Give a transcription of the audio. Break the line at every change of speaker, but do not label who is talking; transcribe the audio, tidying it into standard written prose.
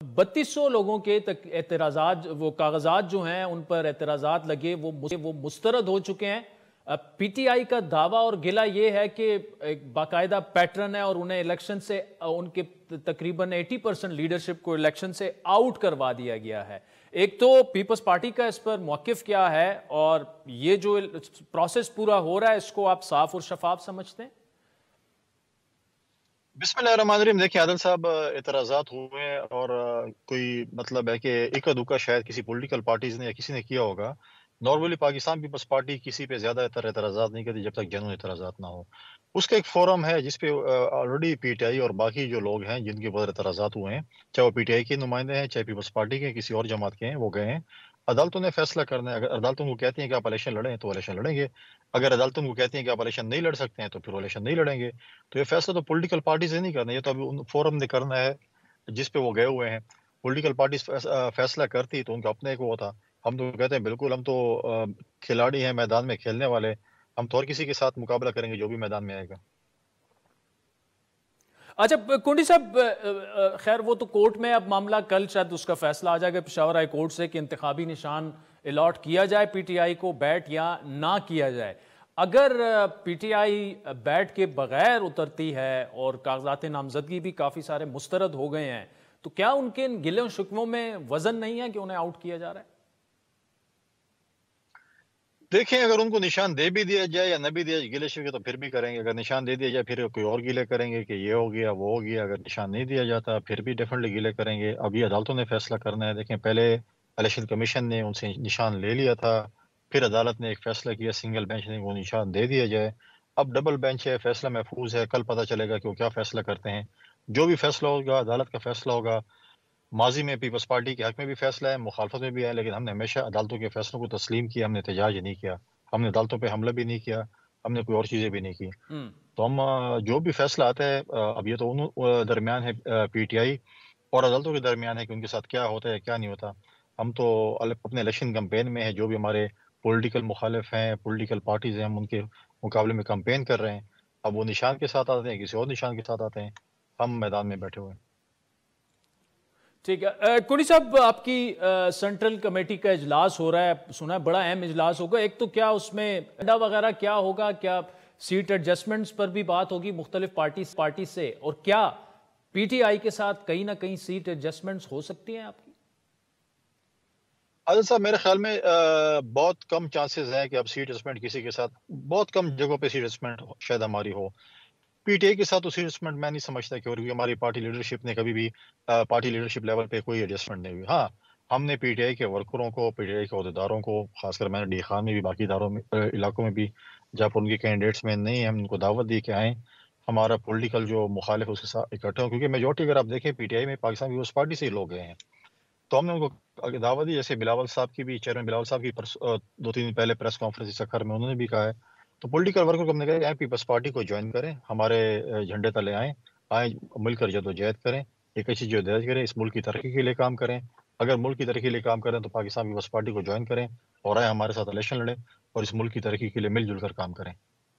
3200 لوگوں کے اعتراضات، وہ کاغذات جو ہیں ان پر اعتراضات لگے، وہ مسترد ہو چکے ہیں۔ پی ٹی آئی کا دعویٰ اور گلہ یہ ہے کہ ایک باقاعدہ پیٹرن ہے اور انہیں الیکشن سے، ان کے تقریباً 80% لیڈرشپ کو الیکشن سے آؤٹ کروا دیا گیا ہے۔ ایک تو پیپلز پارٹی کا اس پر موقف کیا ہے، اور یہ جو پروسیس پورا ہو رہا ہے اس کو آپ صاف اور شفاف سمجھتے ہیں؟
بسم اللہ الرحمن الرحیم۔ دیکھیں عادل صاحب، اعتراضات ہوئے ہیں اور کوئی مطلب ہے کہ اکا دکا شاید کسی پولیٹیکل پارٹیز نے یا کسی نے کیا ہوگا۔ نارملی پاکستان پیپلز پارٹی کسی پہ زیادہ اعتراضات نہیں کرتی جب تک جنون اعتراضات نہ ہو۔ اس کا ایک فورم ہے جس پہ آلریڈی پی ٹی آئی اور باقی جو لوگ ہیں جن کے اوپر اعتراضات ہوئے ہیں، چاہے وہ پی ٹی آئی کے نمائندے ہیں، چاہے پیپلز پارٹی کے کسی اور جماعت کے ہیں، وہ گئے ہیں۔ عدالتوں نے فیصلہ کرنا ہے۔ اگر عدالتوں کو کہتی ہیں کہ آپ الیکشن لڑیں تو الیکشن لڑیں گے، اگر عدالتوں کو کہتی ہیں کہ آپ الیکشن نہیں لڑ سکتے ہیں تو پھر الیکشن نہیں لڑیں گے۔ تو یہ فیصلہ تو پولیٹیکل پارٹی سے نہیں کرنا، یہ تو ابھی ان فورم نے کرنا ہے جس پہ وہ گئے ہوئے ہیں۔ پولیٹیکل پارٹیز فیصلہ کرتی تو ان کا اپنا ایک وہ تھا۔ ہم تو کہتے ہیں بالکل ہم تو کھلاڑی ہیں میدان میں کھیلنے والے، ہم تو اور کسی کے ساتھ مقابلہ کریں گے جو بھی میدان میں آئے گا۔
اچھا کنڈی صاحب، خیر وہ تو کورٹ میں اب معاملہ، کل شاید اس کا فیصلہ آ جائے گا پشاور ہائی کورٹ سے کہ انتخابی نشان الاٹ کیا جائے پی ٹی آئی کو بیٹ یا نہ کیا جائے۔ اگر پی ٹی آئی بیٹ کے بغیر اترتی ہے اور کاغذات نامزدگی بھی کافی سارے مسترد ہو گئے ہیں، تو کیا ان کے گلے و شکووں میں وزن نہیں ہے کہ انہیں آؤٹ کیا جا رہا ہے؟
دیکھیں اگر ان کو نشان دے بھی دیا جائے یا نہ بھی دیا جائے، گلے شکوے تو پھر بھی کریں گے۔ اگر نشان دے دیا جائے پھر کوئی اور گلے کریں گے کہ یہ ہو گیا وہ ہو گیا، اگر نشان نہیں دیا جاتا پھر بھی ڈیفینیٹلی گلے کریں گے۔ اب یہ عدالتوں نے فیصلہ کرنا ہے۔ دیکھیں پہلے الیکشن کمیشن نے ان سے نشان لے لیا تھا، پھر عدالت نے ایک فیصلہ کیا، سنگل بینچ نے وہ نشان دے دیا جائے۔ اب ڈبل بینچ ہے، فیصلہ محفوظ ہے، کل پتہ چلے گا کہ وہ کیا فیصلہ کرتے ہیں۔ جو بھی فیصلہ ہوگا عدالت کا فیصلہ ہوگا۔ ماضی میں پیپلز پارٹی کے حق میں بھی فیصلہ ہے، مخالفت میں بھی ہے، لیکن ہم نے ہمیشہ عدالتوں کے فیصلوں کو تسلیم کیا، ہم نے احتجاج نہیں کیا، ہم نے عدالتوں پہ حملہ بھی نہیں کیا، ہم نے کوئی اور چیزیں بھی نہیں کی۔ تو ہم جو بھی فیصلہ آتا ہے، اب یہ تو ان درمیان ہے پی ٹی آئی اور عدالتوں کے درمیان ہے کہ ان کے ساتھ کیا ہوتا ہے کیا نہیں ہوتا۔ ہم تو اپنے الیکشن کمپین میں ہیں، جو بھی ہمارے پولیٹیکل مخالف ہیں، پولیٹیکل پارٹیز ہیں، ہم ان کے مقابلے میں کمپین کر رہے ہیں۔ اب وہ نشان کے ساتھ آتے ہیں، کسی اور نشان کے ساتھ آتے ہیں، ہم میدان میں بیٹھے ہوئے ہیں۔
ٹھیک ہے کنڈی صاحب، آپ کی سینٹرل کمیٹی کا اجلاس ہو رہا ہے، سنا ہے بڑا اہم اجلاس ہوگا۔ ایک تو کیا اس میں ایجنڈا وغیرہ کیا ہوگا، کیا سیٹ ایڈجسٹمنٹس پر بھی بات ہوگی مختلف پارٹی سے، اور کیا پی ٹی آئی کے ساتھ کہیں نہ کہیں سیٹ ایڈجسٹمنٹس ہو سکتی ہیں آپ کی؟
عادل صاحب میرے خیال میں بہت کم چانسز ہیں کہ اب سیٹ ایڈجسٹمنٹ کسی کے ساتھ، بہت کم جگہوں پہ سیٹ ایڈجسٹمنٹ شاید ہماری ہو۔ پی ٹی آئی کے ساتھ تو سیٹ ایڈجسٹمنٹ میں نہیں سمجھتا کہ، اور ہماری پارٹی لیڈرشپ نے کبھی بھی پارٹی لیڈرشپ لیول پہ کوئی ایڈجسٹمنٹ نہیں ہوئی۔ ہاں ہم نے پی ٹی آئی کے ورکروں کو، پی ٹی آئی کے عہدیداروں کو، خاص کر میں نے ڈی خان میں بھی، باقی اداروں میں، علاقوں میں بھی جہاں پر ان کے کینڈیڈیٹس میں نہیں ہیں، ہم ان کو دعوت دی کہ آئیں، ہمارا پولیٹیکل جو مخالف اس کے ساتھ اکٹھے ہوں، کیونکہ میجورٹی اگر آپ دیکھیں پی ٹی آئی میں پاکستان پیپلز پارٹی سے ہی لوگ گئے ہیں۔ تو ہم نے ان کو دعوت دی، جیسے بلاول صاحب کی بھی، چیئرمین بلاول صاحب کی 2-3 دن پہلے پریس کانفرنس سکھر میں انہوں نے بھی کہا ہے۔ تو پولیٹیکل ورکر کو ہم نے کہا کہ پیپلز پارٹی کو جوائن کریں، ہمارے جھنڈے تلے آئیں مل کر جدوجہد کریں، ایک اچھی جدوجہد کریں، اس ملک کی ترقی کے لیے کام کریں۔ اگر ملک کی ترقی کے لیے کام کریں تو پاکستان پیپلز پارٹی کو جوائن کریں اور آئیں ہمارے ساتھ الیکشن لڑیں اور اس ملک کی ترقی کے لیے مل جل کر کام کریں۔